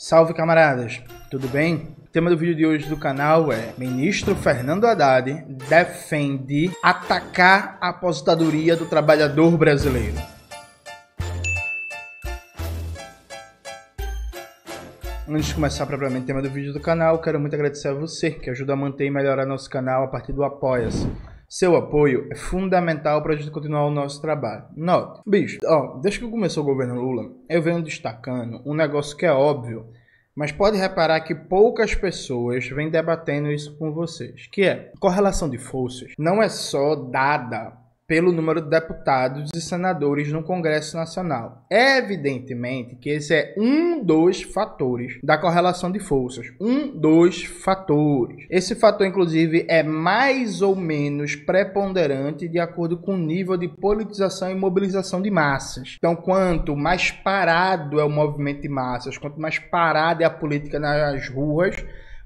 Salve, camaradas, tudo bem? O tema do vídeo de hoje do canal é: Ministro Fernando Haddad defende atacar a aposentadoria do trabalhador brasileiro. Antes de começar propriamente o tema do vídeo do canal, quero muito agradecer a você que ajuda a manter e melhorar nosso canal a partir do Apoia-se. Seu apoio é fundamental para a gente continuar o nosso trabalho. Note, bicho, desde que começou o governo Lula, eu venho destacando um negócio que é óbvio, mas pode reparar que poucas pessoas vêm debatendo isso com vocês, que é: correlação de forças não é só dada pelo número de deputados e senadores no Congresso Nacional. Evidentemente que esse é um dos fatores da correlação de forças. Um dos fatores. Esse fator, inclusive, é mais ou menos preponderante de acordo com o nível de politização e mobilização de massas. Então, quanto mais parado é o movimento de massas, quanto mais parada é a política nas ruas,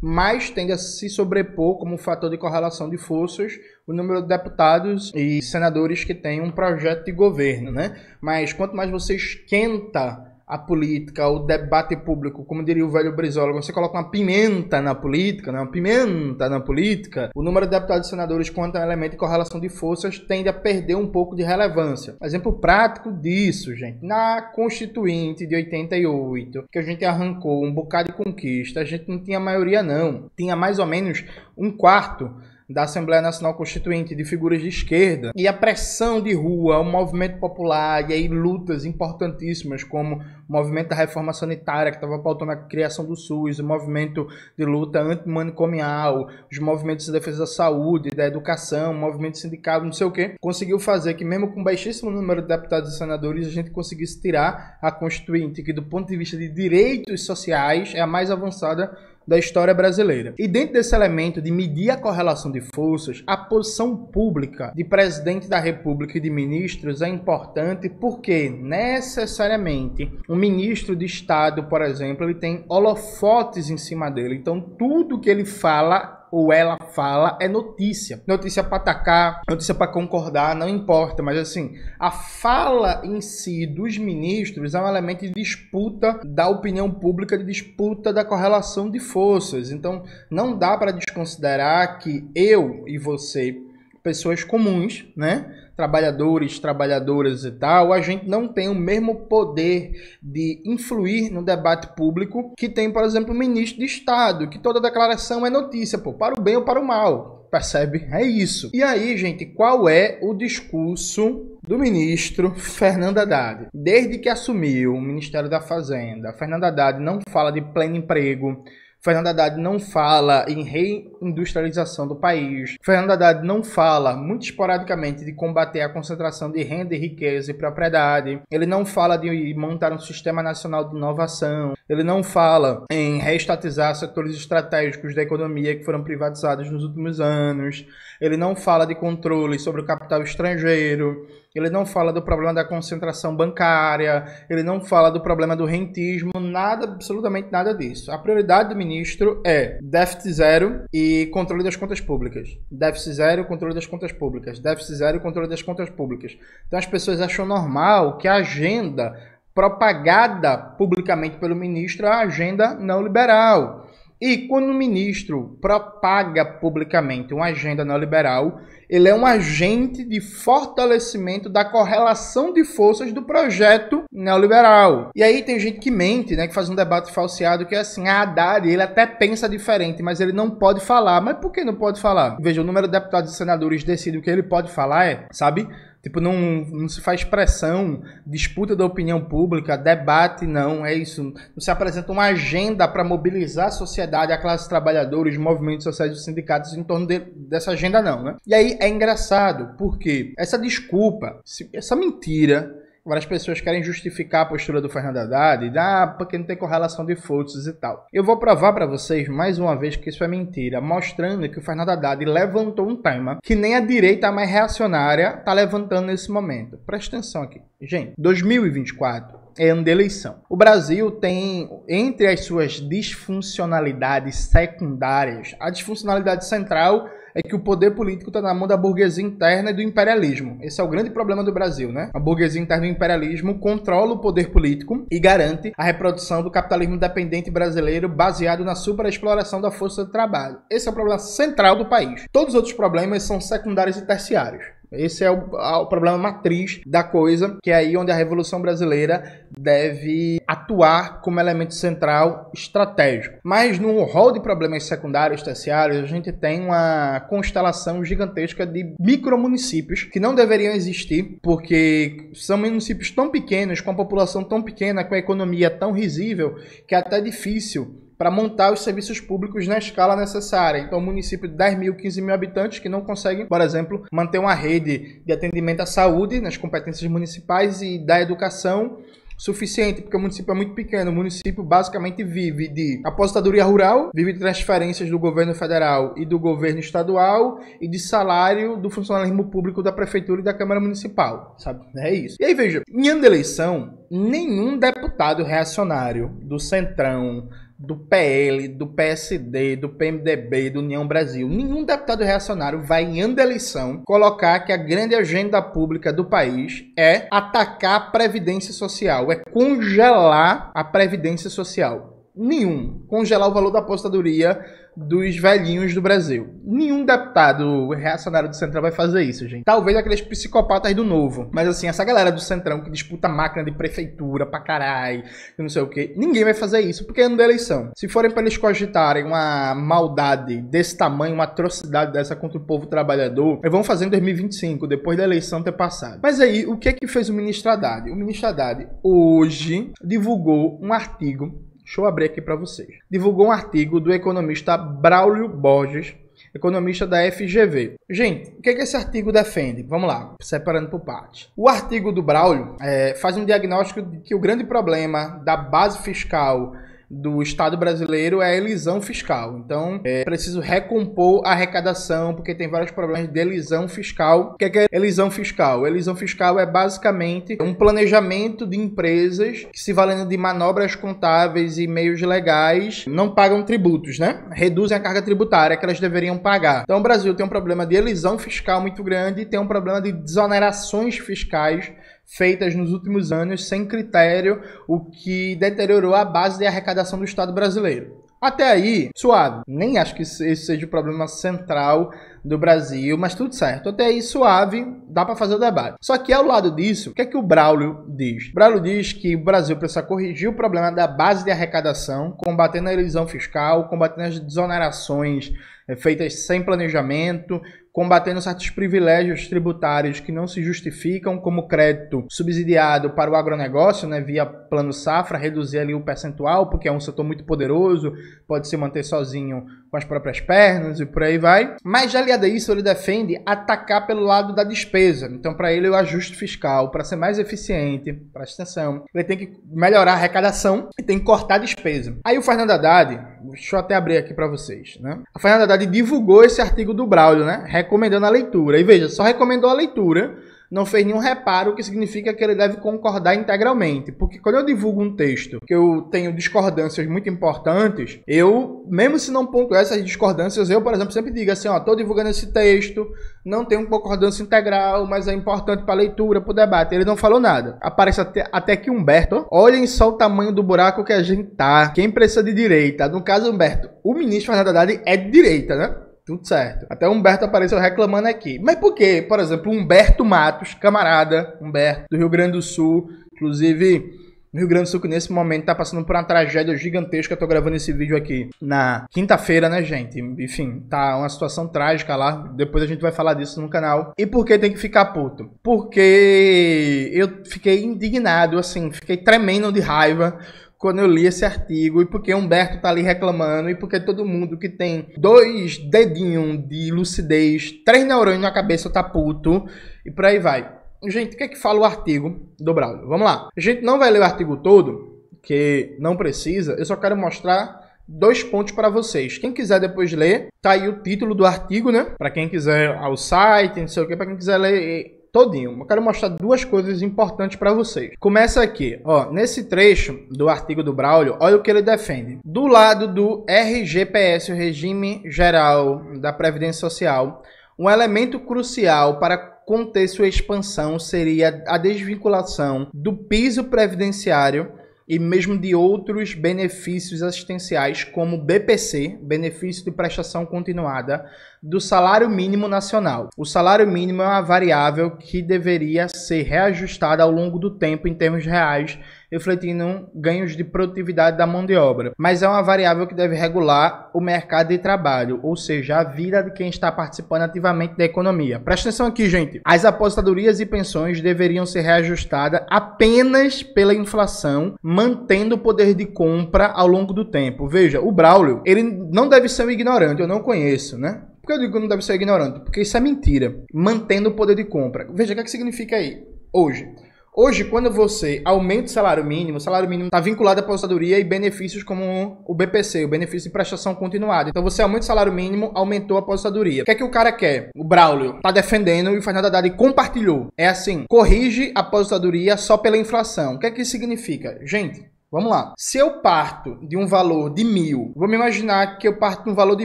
mais tende a se sobrepor como fator de correlação de forças o número de deputados e senadores que têm um projeto de governo, né? Mas quanto mais você esquenta a política, o debate público, como diria o velho Brizola, você coloca uma pimenta na política, né? Uma pimenta na política, o número de deputados e senadores quanto a elemento de correlação de forças tende a perder um pouco de relevância. Exemplo prático disso, gente, na Constituinte de 88, que a gente arrancou um bocado de conquista, a gente não tinha maioria não, tinha mais ou menos um quarto da Assembleia Nacional Constituinte de figuras de esquerda, e a pressão de rua, o movimento popular, e aí lutas importantíssimas como o movimento da reforma sanitária, que estava pautando a criação do SUS, o movimento de luta antimanicomial, os movimentos de defesa da saúde, da educação, o movimento sindical, não sei o que, conseguiu fazer que mesmo com baixíssimo número de deputados e senadores, a gente conseguisse tirar a Constituinte, que do ponto de vista de direitos sociais é a mais avançada da história brasileira. E dentro desse elemento de medir a correlação de forças, a posição pública de presidente da República e de ministros é importante porque, necessariamente, um ministro de Estado, por exemplo, ele tem holofotes em cima dele. Então, tudo que ele fala ou ela fala é notícia. Notícia para atacar, notícia para concordar, não importa. Mas assim, a fala em si dos ministros é um elemento de disputa da opinião pública, de disputa da correlação de forças. Então, não dá para desconsiderar que eu e você, pessoas comuns, né? Trabalhadores, trabalhadoras e tal, a gente não tem o mesmo poder de influir no debate público que tem, por exemplo, o ministro de Estado, que toda declaração é notícia, para o bem ou para o mal, percebe? É isso. E aí, gente, qual é o discurso do ministro Fernando Haddad? Desde que assumiu o Ministério da Fazenda, Fernando Haddad não fala de pleno emprego, Fernando Haddad não fala em reindustrialização do país. Fernando Haddad não fala, muito esporadicamente, de combater a concentração de renda e riqueza e propriedade. Ele não fala de montar um sistema nacional de inovação. Ele não fala em reestatizar setores estratégicos da economia que foram privatizados nos últimos anos. Ele não fala de controle sobre o capital estrangeiro. Ele não fala do problema da concentração bancária, ele não fala do problema do rentismo, nada, absolutamente nada disso. A prioridade do ministro é déficit zero e controle das contas públicas. Déficit zero e controle das contas públicas. Déficit zero e controle das contas públicas. Então as pessoas acham normal que a agenda propagada publicamente pelo ministro é a agenda neoliberal. E quando o ministro propaga publicamente uma agenda neoliberal, ele é um agente de fortalecimento da correlação de forças do projeto neoliberal. E aí tem gente que mente, né, que faz um debate falseado, que é assim: Haddad, ele até pensa diferente, mas ele não pode falar. Mas por que não pode falar? Veja, o número de deputados e senadores decide o que ele pode falar, sabe? Tipo, não se faz pressão, disputa da opinião pública, debate, não, é isso. Não se apresenta uma agenda para mobilizar a sociedade, a classe trabalhadora, os movimentos sociais e os sindicatos em torno dessa agenda, não, né? E aí é engraçado, porque essa desculpa, essa mentira, várias pessoas querem justificar a postura do Fernando Haddad, porque não tem correlação de forças e tal. Eu vou provar para vocês, mais uma vez, que isso é mentira, mostrando que o Fernando Haddad levantou um tema que nem a direita mais reacionária está levantando nesse momento. Presta atenção aqui. Gente, 2024 é ano de eleição. O Brasil tem, entre as suas disfuncionalidades secundárias, a disfuncionalidade central é que o poder político está na mão da burguesia interna e do imperialismo. Esse é o grande problema do Brasil, né? A burguesia interna e o imperialismo controla o poder político e garante a reprodução do capitalismo dependente brasileiro baseado na superexploração da força de trabalho. Esse é o problema central do país. Todos os outros problemas são secundários e terciários. Esse é o problema matriz da coisa, que é aí onde a Revolução Brasileira deve atuar como elemento central estratégico. Mas no rol de problemas secundários, terciários, a gente tem uma constelação gigantesca de micromunicípios que não deveriam existir, porque são municípios tão pequenos, com a população tão pequena, com a economia tão risível, que é até difícil para montar os serviços públicos na escala necessária. Então, um município de 10 mil, 15 mil habitantes que não conseguem, por exemplo, manter uma rede de atendimento à saúde nas competências municipais e da educação suficiente, porque o município é muito pequeno. O município basicamente vive de aposentadoria rural, vive de transferências do governo federal e do governo estadual e de salário do funcionalismo público da prefeitura e da Câmara Municipal, sabe? É isso. E aí, veja, em ano de eleição, nenhum deputado reacionário do Centrão, do PL, do PSD, do PMDB, do União Brasil, nenhum deputado reacionário vai, em ano de eleição, colocar que a grande agenda pública do país é atacar a Previdência Social, é congelar a Previdência Social. Nenhum. Congelar o valor da aposentadoria dos velhinhos do Brasil. Nenhum deputado reacionário do Centrão vai fazer isso, gente. Talvez aqueles psicopatas do Novo. Mas assim, essa galera do Centrão que disputa máquina de prefeitura pra caralho, não sei o que, ninguém vai fazer isso, porque é ano da eleição. Se forem pra eles cogitarem uma maldade desse tamanho, uma atrocidade dessa contra o povo trabalhador, eles vão fazer em 2025, depois da eleição ter passado. Mas aí, o que é que fez o ministro Haddad? O ministro Haddad hoje divulgou um artigo. Deixa eu abrir aqui para vocês. Divulgou um artigo do economista Braulio Borges, economista da FGV. Gente, o que é que esse artigo defende? Vamos lá, separando por parte. O artigo do Braulio faz um diagnóstico de que o grande problema da base fiscal do Estado brasileiro é a elisão fiscal. Então, é preciso recompor a arrecadação, porque tem vários problemas de elisão fiscal. O que é elisão fiscal? Elisão fiscal é basicamente um planejamento de empresas que, se valendo de manobras contábeis e meios legais, não pagam tributos, né? Reduzem a carga tributária que elas deveriam pagar. Então, o Brasil tem um problema de elisão fiscal muito grande e tem um problema de desonerações fiscais feitas nos últimos anos sem critério, o que deteriorou a base de arrecadação do Estado brasileiro. Até aí, suave. Nem acho que esse seja o problema central do Brasil, mas tudo certo. Até aí, suave, dá para fazer o debate. Só que ao lado disso, o que é que o Braulio diz? O Braulio diz que o Brasil precisa corrigir o problema da base de arrecadação, combatendo a elisão fiscal, combatendo as desonerações feitas sem planejamento, combatendo certos privilégios tributários que não se justificam, como crédito subsidiado para o agronegócio, né, via Plano Safra, reduzir ali o percentual, porque é um setor muito poderoso, pode se manter sozinho com as próprias pernas e por aí vai. Mas, aliado a isso, ele defende atacar pelo lado da despesa. Então, para ele, o ajuste fiscal, para ser mais eficiente, presta atenção, ele tem que melhorar a arrecadação e tem que cortar a despesa. Aí o Fernando Haddad, deixa eu até abrir aqui para vocês, né? O Fernando Haddad divulgou esse artigo do Braulio, né? Recomendando a leitura. E veja, só recomendou a leitura, não fez nenhum reparo, o que significa que ele deve concordar integralmente. Porque quando eu divulgo um texto que eu tenho discordâncias muito importantes, eu, mesmo se não pontuar essas discordâncias, eu, por exemplo, sempre digo assim, ó, tô divulgando esse texto, não tenho concordância integral, mas é importante para a leitura, para o debate. Ele não falou nada. Aparece até que Humberto, ó, olhem só o tamanho do buraco que a gente tá. Quem precisa de direita? No caso, Humberto, o ministro Fernando Haddad é de direita, né? Tudo certo. Até o Humberto apareceu reclamando aqui. Mas por quê? Por exemplo, Humberto Matos, camarada, Humberto, do Rio Grande do Sul, inclusive no Rio Grande do Sul, que nesse momento está passando por uma tragédia gigantesca. Eu tô gravando esse vídeo aqui na quinta-feira, né, gente? Enfim, tá uma situação trágica lá. Depois a gente vai falar disso no canal. E por que tem que ficar puto? Porque eu fiquei indignado, assim, fiquei tremendo de raiva quando eu li esse artigo, e porque Humberto tá ali reclamando, e porque todo mundo que tem 2 dedinhos de lucidez, 3 neurônios na cabeça tá puto, e por aí vai. Gente, o que é que fala o artigo do Braulio? Vamos lá. A gente não vai ler o artigo todo, que não precisa, eu só quero mostrar 2 pontos para vocês. Quem quiser depois ler, tá aí o título do artigo, né? Para quem quiser ao site, não sei o que, para quem quiser ler todinho. Eu quero mostrar duas coisas importantes para vocês. Começa aqui, ó, nesse trecho do artigo do Braulio, olha o que ele defende. Do lado do RGPS, o Regime Geral da Previdência Social, um elemento crucial para conter sua expansão seria a desvinculação do piso previdenciário e mesmo de outros benefícios assistenciais, como BPC, benefício de prestação continuada, do salário mínimo nacional. O salário mínimo é uma variável que deveria ser reajustada ao longo do tempo em termos reais, refletindo ganhos de produtividade da mão de obra. Mas é uma variável que deve regular o mercado de trabalho, ou seja, a vida de quem está participando ativamente da economia. Presta atenção aqui, gente. As aposentadorias e pensões deveriam ser reajustadas apenas pela inflação, mantendo o poder de compra ao longo do tempo. Veja, o Braulio, ele não deve ser um ignorante, eu não conheço, né? Por que eu digo que não deve ser ignorante? Porque isso é mentira. Mantendo o poder de compra. Veja, o que é que significa aí? Hoje, quando você aumenta o salário mínimo está vinculado à aposentadoria e benefícios como o BPC, o benefício de prestação continuada. Então você aumenta o salário mínimo, aumentou a aposentadoria. O que é que o cara quer? O Braulio tá defendendo e o Fernando Haddad compartilhou. É assim, corrige a aposentadoria só pela inflação. O que é que isso significa? Gente, vamos lá. Se eu parto de um valor de 1.000, vamos imaginar que eu parto de um valor de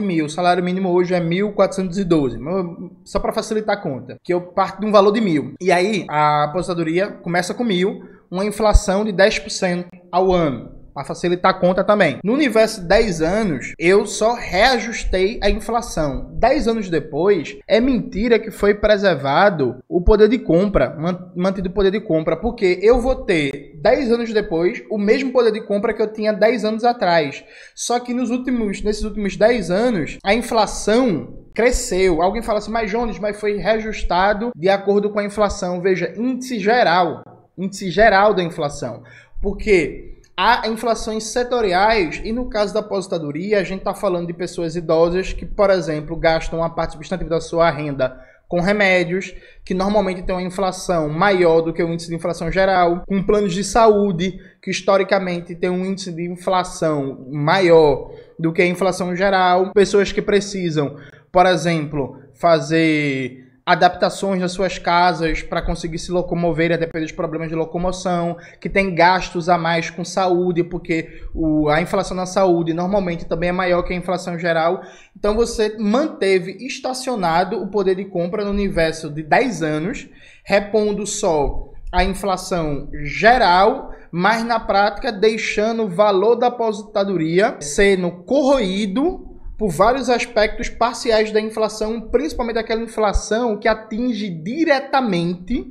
1.000, o salário mínimo hoje é 1.412, só para facilitar a conta, que eu parto de um valor de 1.000. E aí a aposentadoria começa com 1.000, uma inflação de 10% ao ano. Para facilitar a conta também. No universo de 10 anos, eu só reajustei a inflação. 10 anos depois, é mentira que foi preservado o poder de compra, mantido o poder de compra, porque eu vou ter 10 anos depois o mesmo poder de compra que eu tinha 10 anos atrás. Só que nesses últimos 10 anos, a inflação cresceu. Alguém fala assim, mas Jones, mas foi reajustado de acordo com a inflação. Veja, índice geral da inflação. Porque há inflações setoriais e no caso da aposentadoria, a gente está falando de pessoas idosas que, por exemplo, gastam uma parte substantiva da sua renda com remédios, que normalmente tem uma inflação maior do que o índice de inflação geral, com planos de saúde, que historicamente tem um índice de inflação maior do que a inflação geral, pessoas que precisam, por exemplo, fazer adaptações nas suas casas para conseguir se locomover a depender dos problemas de locomoção, que tem gastos a mais com saúde, porque a inflação na saúde normalmente também é maior que a inflação geral. Então você manteve estacionado o poder de compra no universo de 10 anos, repondo só a inflação geral, mas na prática deixando o valor da aposentadoria sendo corroído por vários aspectos parciais da inflação, principalmente aquela inflação que atinge diretamente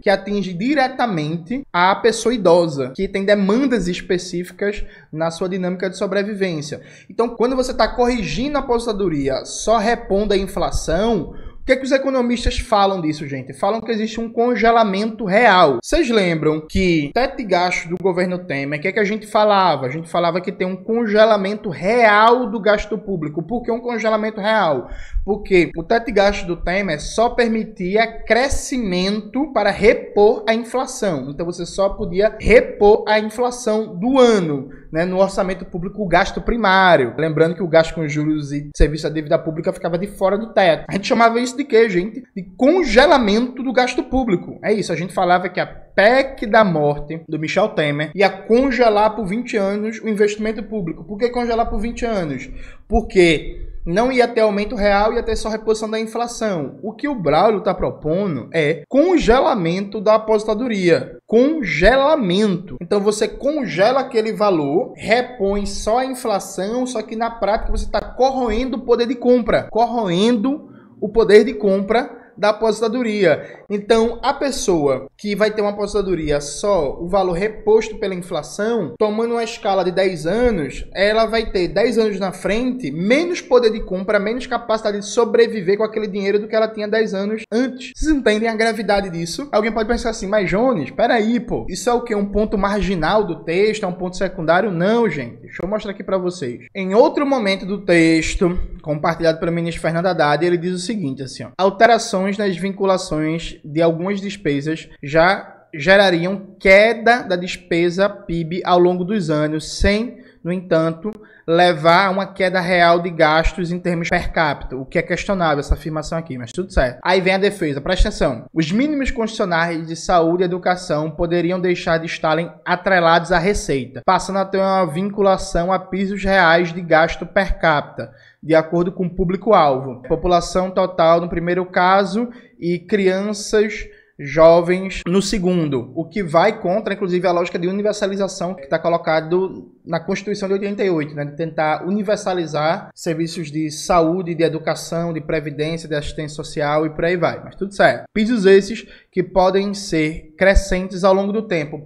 a pessoa idosa, que tem demandas específicas na sua dinâmica de sobrevivência. Então, quando você está corrigindo a aposentadoria só repondo a inflação, o que é que os economistas falam disso, gente? Falam que existe um congelamento real. Vocês lembram que teto de gasto do governo Temer, o que é que a gente falava? A gente falava que tem um congelamento real do gasto público. Por que um congelamento real? Porque o teto de gasto do Temer só permitia crescimento para repor a inflação. Então você só podia repor a inflação do ano, né, no orçamento público, o gasto primário. Lembrando que o gasto com juros e serviço à dívida pública ficava de fora do teto. A gente chamava isso de quê, gente? De congelamento do gasto público. É isso, a gente falava que a PEC da morte do Michel Temer ia congelar por 20 anos o investimento público. Por que congelar por 20 anos? Porque não ia ter aumento real, ia ter só reposição da inflação. O que o Braulio está propondo é congelamento da aposentadoria. Congelamento. Então você congela aquele valor, repõe só a inflação, só que na prática você está corroendo o poder de compra. Corroendo o poder de compra da aposentadoria. Então, a pessoa que vai ter uma aposentadoria só o valor reposto pela inflação, tomando uma escala de 10 anos, ela vai ter 10 anos na frente, menos poder de compra, menos capacidade de sobreviver com aquele dinheiro do que ela tinha 10 anos antes. Vocês entendem a gravidade disso? Alguém pode pensar assim, mas Jones, peraí, pô, isso é o quê? Um ponto marginal do texto? É um ponto secundário? Não, gente. Deixa eu mostrar aqui para vocês. Em outro momento do texto, compartilhado pelo ministro Fernando Haddad, ele diz o seguinte, assim, ó, alterações nas vinculações de algumas despesas já gerariam queda da despesa PIB ao longo dos anos, sem, no entanto, levar a uma queda real de gastos em termos per capita, o que é questionável essa afirmação aqui, mas tudo certo. Aí vem a defesa, presta atenção. Os mínimos constitucionais de saúde e educação poderiam deixar de estarem atrelados à receita, passando a ter uma vinculação a pisos reais de gasto per capita, de acordo com o público-alvo. População total no primeiro caso e crianças jovens no segundo, o que vai contra, inclusive, a lógica de universalização que está colocado na Constituição de 88, né, de tentar universalizar serviços de saúde, de educação, de previdência, de assistência social e por aí vai, mas tudo certo. Pisos esses que podem ser crescentes ao longo do tempo,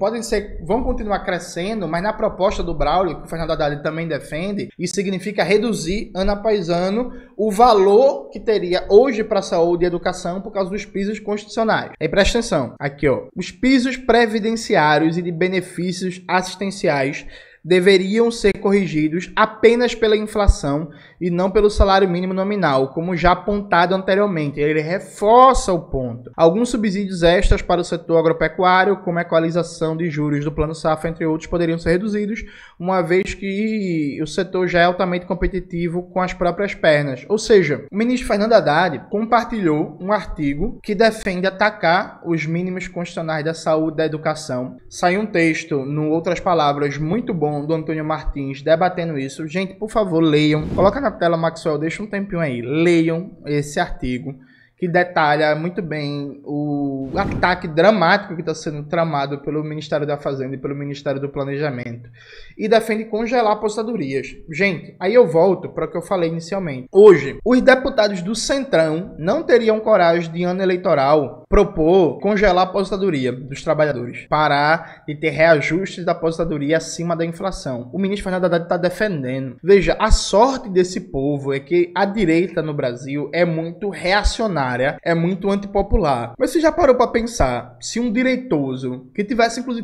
vão continuar crescendo, mas na proposta do Braulio, que o Fernando Haddad também defende, isso significa reduzir ano após ano o valor que teria hoje para a saúde e educação por causa dos pisos constitucionais. Aí presta atenção, aqui ó, os pisos previdenciários e de benefícios assistenciais deveriam ser corrigidos apenas pela inflação e não pelo salário mínimo nominal, como já apontado anteriormente. Ele reforça o ponto. Alguns subsídios extras para o setor agropecuário, como a equalização de juros do Plano Safra, entre outros, poderiam ser reduzidos, uma vez que o setor já é altamente competitivo com as próprias pernas. Ou seja, o ministro Fernando Haddad compartilhou um artigo que defende atacar os mínimos constitucionais da saúde e da educação. Saiu um texto, no Outras Palavras, muito bom, do Antônio Martins, debatendo isso. Gente, por favor, leiam. Coloca na tela, Maxwell, deixa um tempinho aí. Leiam esse artigo, que detalha muito bem o ataque dramático que está sendo tramado pelo Ministério da Fazenda e pelo Ministério do Planejamento. E defende congelar aposentadorias. Gente, aí eu volto para o que eu falei inicialmente. Hoje, os deputados do Centrão não teriam coragem de ano eleitoral propor congelar a aposentadoria dos trabalhadores, parar de ter reajustes da aposentadoria acima da inflação. O ministro Fernando Haddad está defendendo. Veja, a sorte desse povo é que a direita no Brasil é muito reacionária, é muito antipopular. Mas você já parou para pensar, se um direitoso que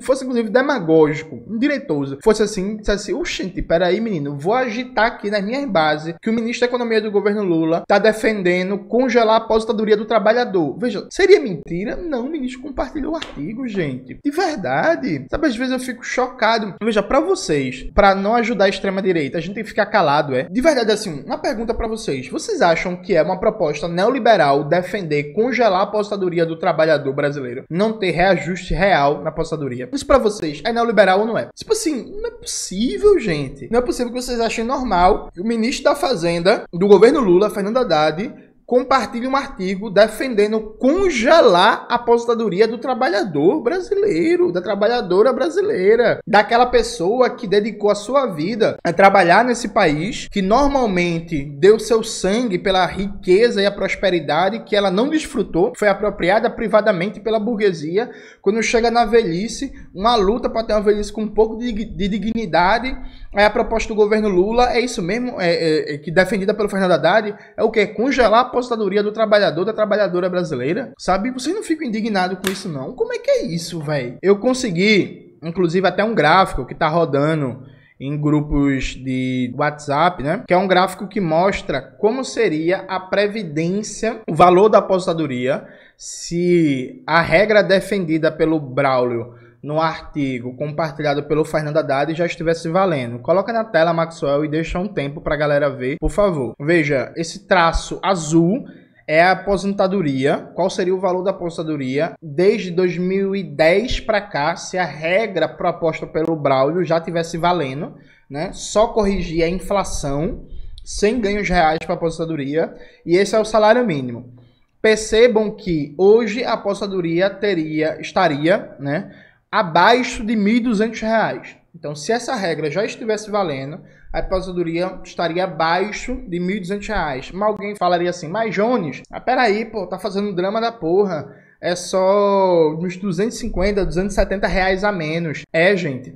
fosse inclusive demagógico, um direitoso fosse assim, dissesse, oxente, peraí menino, vou agitar aqui nas minhas bases que o ministro da Economia do governo Lula está defendendo congelar a aposentadoria do trabalhador. Veja, seria mentira? Não, o ministro compartilhou o artigo, gente. De verdade. Sabe, às vezes eu fico chocado. Veja, pra vocês, pra não ajudar a extrema-direita, a gente tem que ficar calado, é? De verdade, assim, uma pergunta pra vocês. Vocês acham que é uma proposta neoliberal defender congelar a aposentadoria do trabalhador brasileiro? Não ter reajuste real na aposentadoria? Isso pra vocês é neoliberal ou não é? Tipo assim, não é possível, gente. Não é possível que vocês achem normal que o ministro da Fazenda do governo Lula, Fernando Haddad, compartilhe um artigo defendendo congelar a aposentadoria do trabalhador brasileiro, da trabalhadora brasileira, daquela pessoa que dedicou a sua vida a trabalhar nesse país, que normalmente deu seu sangue pela riqueza e a prosperidade que ela não desfrutou, foi apropriada privadamente pela burguesia. Quando chega na velhice, uma luta para ter uma velhice com um pouco de dignidade. Aí a proposta do governo Lula é isso mesmo, que defendida pelo Fernando Haddad, é o quê? Congelar a aposentadoria do trabalhador, da trabalhadora brasileira, sabe? Vocês não ficam indignados com isso, não? Como é que é isso, velho? Eu consegui, inclusive, até um gráfico que tá rodando em grupos de WhatsApp, né? Que é um gráfico que mostra como seria a previdência, o valor da aposentadoria, se a regra defendida pelo Braulio no artigo compartilhado pelo Fernando Haddad já estivesse valendo. Coloca na tela, Maxwell, e deixa um tempo para a galera ver, por favor. Veja, esse traço azul é a aposentadoria. Qual seria o valor da aposentadoria desde 2010 para cá, se a regra proposta pelo Braulio já estivesse valendo, né? Só corrigir a inflação, sem ganhos reais para a aposentadoria, e esse é o salário mínimo. Percebam que hoje a aposentadoria estaria, né, abaixo de R$ 1.200. Então, se essa regra já estivesse valendo, a aposentadoria estaria abaixo de R$ 1.200. Mas alguém falaria assim, mas Jones, peraí, pô, tá fazendo drama da porra. É só uns 250, 270 reais a menos. É, gente.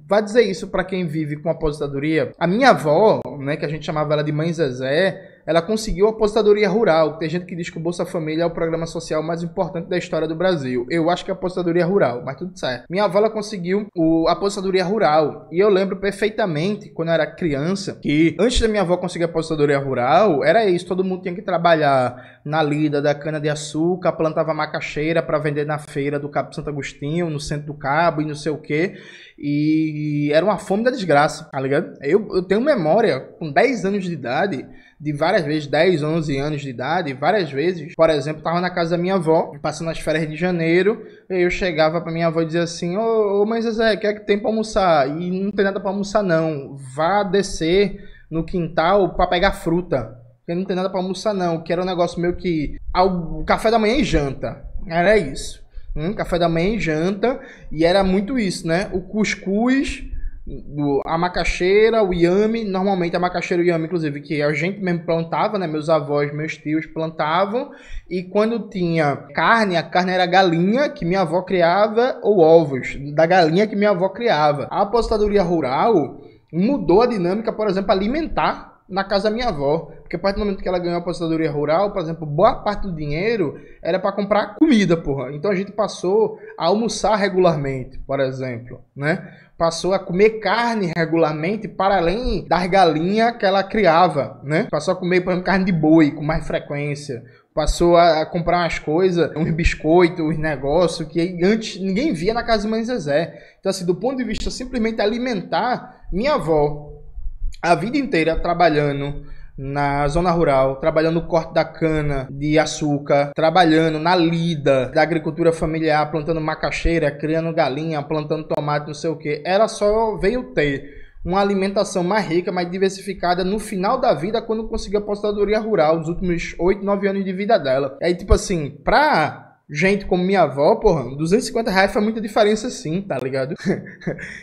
Vai dizer isso para quem vive com aposentadoria. A minha avó, né, que a gente chamava ela de Mãe Zezé, ela conseguiu a aposentadoria rural. Tem gente que diz que o Bolsa Família é o programa social mais importante da história do Brasil. Eu acho que é a aposentadoria rural, mas tudo certo. Minha avó, ela conseguiu a aposentadoria rural. E eu lembro perfeitamente, quando eu era criança, que antes da minha avó conseguir a aposentadoria rural, era isso. Todo mundo tinha que trabalhar na lida da cana-de-açúcar, plantava macaxeira para vender na feira do Cabo Santo Agostinho, no centro do Cabo e não sei o quê. E era uma fome da desgraça, tá ligado? Eu tenho memória, com 10 anos de idade, de várias vezes, 10, 11 anos de idade, várias vezes. Por exemplo, tava na casa da minha avó, passando as férias de janeiro, e eu chegava pra minha avó e dizia assim: ô mãe Zezé, o que é que tem pra almoçar? E não tem nada pra almoçar não, vá descer no quintal pra pegar fruta, porque não tem nada pra almoçar não, que era um negócio meio que o café da manhã e janta, era isso. Café da manhã e janta, e era muito isso, né? O cuscuz, a macaxeira, o inhame, normalmente a macaxeira e o inhame, inclusive, que a gente mesmo plantava, né? Meus avós, meus tios plantavam, e quando tinha carne, a carne era galinha que minha avó criava, ou ovos da galinha que minha avó criava. A aposentadoria rural mudou a dinâmica, por exemplo, alimentar na casa da minha avó, porque a partir do momento que ela ganhou a aposentadoria rural, por exemplo, boa parte do dinheiro era para comprar comida, porra. Então a gente passou a almoçar regularmente, por exemplo, né? Passou a comer carne regularmente para além das galinhas que ela criava, né? Passou a comer, por exemplo, carne de boi com mais frequência. Passou a comprar umas coisas, uns biscoitos, uns negócios que antes ninguém via na casa de mãe Zezé. Então assim, do ponto de vista simplesmente alimentar, minha avó a vida inteira trabalhando na zona rural, trabalhando no corte da cana de açúcar, trabalhando na lida da agricultura familiar, plantando macaxeira, criando galinha, plantando tomate, não sei o que. Ela só veio ter uma alimentação mais rica, mais diversificada no final da vida, quando conseguiu a aposentadoria rural, nos últimos 8, 9 anos de vida dela. Aí, tipo assim, pra gente como minha avó, porra, R$250 faz muita diferença sim, tá ligado?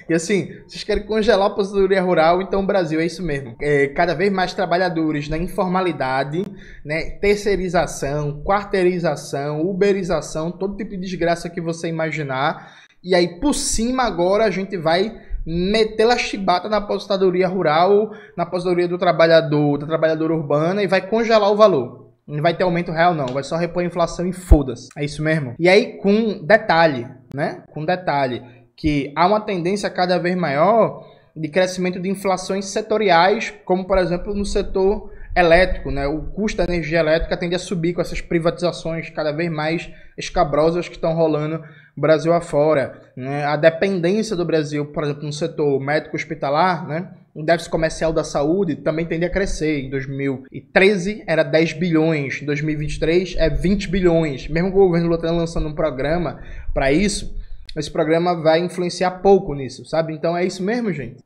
E assim, vocês querem congelar a aposentadoria rural, então o Brasil é isso mesmo. Cada vez mais trabalhadores na informalidade, né? Terceirização, quarteirização, uberização, todo tipo de desgraça que você imaginar. E aí, por cima, agora a gente vai meter a chibata na aposentadoria rural, na aposentadoria do trabalhador, da trabalhadora urbana, e vai congelar o valor. Não vai ter aumento real não, vai só repor a inflação e foda-se. É isso mesmo. E aí com detalhe, né? Com detalhe, que há uma tendência cada vez maior de crescimento de inflações setoriais, como por exemplo no setor elétrico, né? O custo da energia elétrica tende a subir com essas privatizações cada vez mais escabrosas que estão rolando Brasil afora, né? A dependência do Brasil, por exemplo, no setor médico hospitalar, né? O déficit comercial da saúde também tende a crescer. Em 2013 era 10 bilhões, em 2023 é 20 bilhões. Mesmo que o governo Lula esteja lançando um programa para isso, esse programa vai influenciar pouco nisso, sabe? Então é isso mesmo, gente.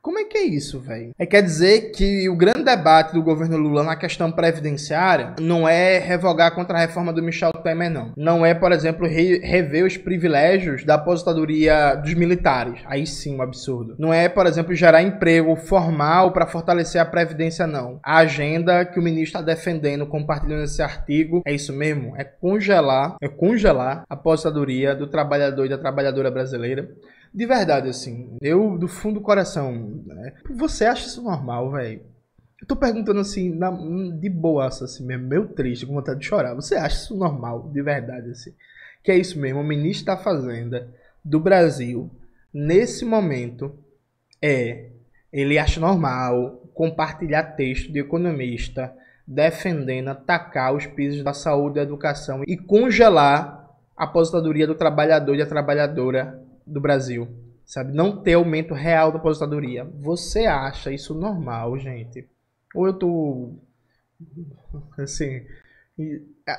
Como é que é isso, velho? Quer dizer que o grande debate do governo Lula na questão previdenciária não é revogar contra a reforma do Michel Temer, não. Não é, por exemplo, rever os privilégios da aposentadoria dos militares. Aí sim, um absurdo. Não é, por exemplo, gerar emprego formal para fortalecer a previdência, não. A agenda que o ministro está defendendo, compartilhando esse artigo, é isso mesmo. É congelar a aposentadoria do trabalhador e da trabalhadora brasileira. De verdade, assim, eu do fundo do coração, né? Você acha isso normal, velho? Eu tô perguntando assim, de boaça, assim mesmo, meio triste, com vontade de chorar. Você acha isso normal, de verdade, assim? Que é isso mesmo, o ministro da Fazenda do Brasil, nesse momento, ele acha normal compartilhar texto de economista defendendo atacar os pisos da saúde e da educação e congelar a aposentadoria do trabalhador e da trabalhadora do Brasil, sabe? Não ter aumento real da aposentadoria. Você acha isso normal, gente? Ou eu tô...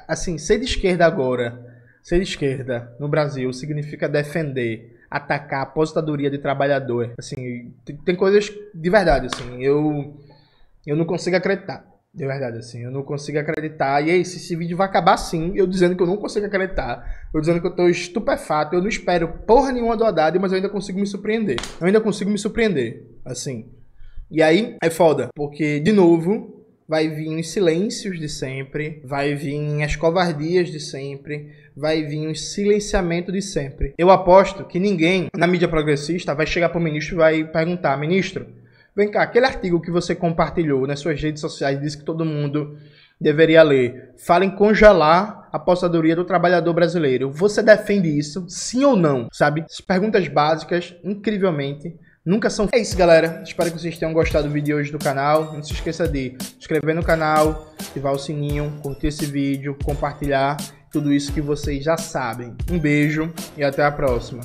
Assim, ser de esquerda agora, ser de esquerda no Brasil significa defender, atacar a aposentadoria de trabalhador. Assim, tem coisas de verdade, assim, eu não consigo acreditar. De verdade, assim, eu não consigo acreditar. E aí, esse vídeo vai acabar assim, eu dizendo que eu não consigo acreditar. Eu dizendo que eu tô estupefato, eu não espero porra nenhuma do Haddad, mas eu ainda consigo me surpreender. Assim. E aí, é foda, porque, de novo, vai vir os silêncios de sempre, vai vir as covardias de sempre, vai vir o silenciamento de sempre. Eu aposto que ninguém na mídia progressista vai chegar pro ministro e vai perguntar: ministro, vem cá, aquele artigo que você compartilhou nas suas redes sociais, disse que todo mundo deveria ler, fala em congelar a aposentadoria do trabalhador brasileiro. Você defende isso, sim ou não? Sabe? As perguntas básicas, incrivelmente, nunca são... É isso, galera. Espero que vocês tenham gostado do vídeo de hoje do canal. Não se esqueça de se inscrever no canal, ativar o sininho, curtir esse vídeo, compartilhar, tudo isso que vocês já sabem. Um beijo e até a próxima.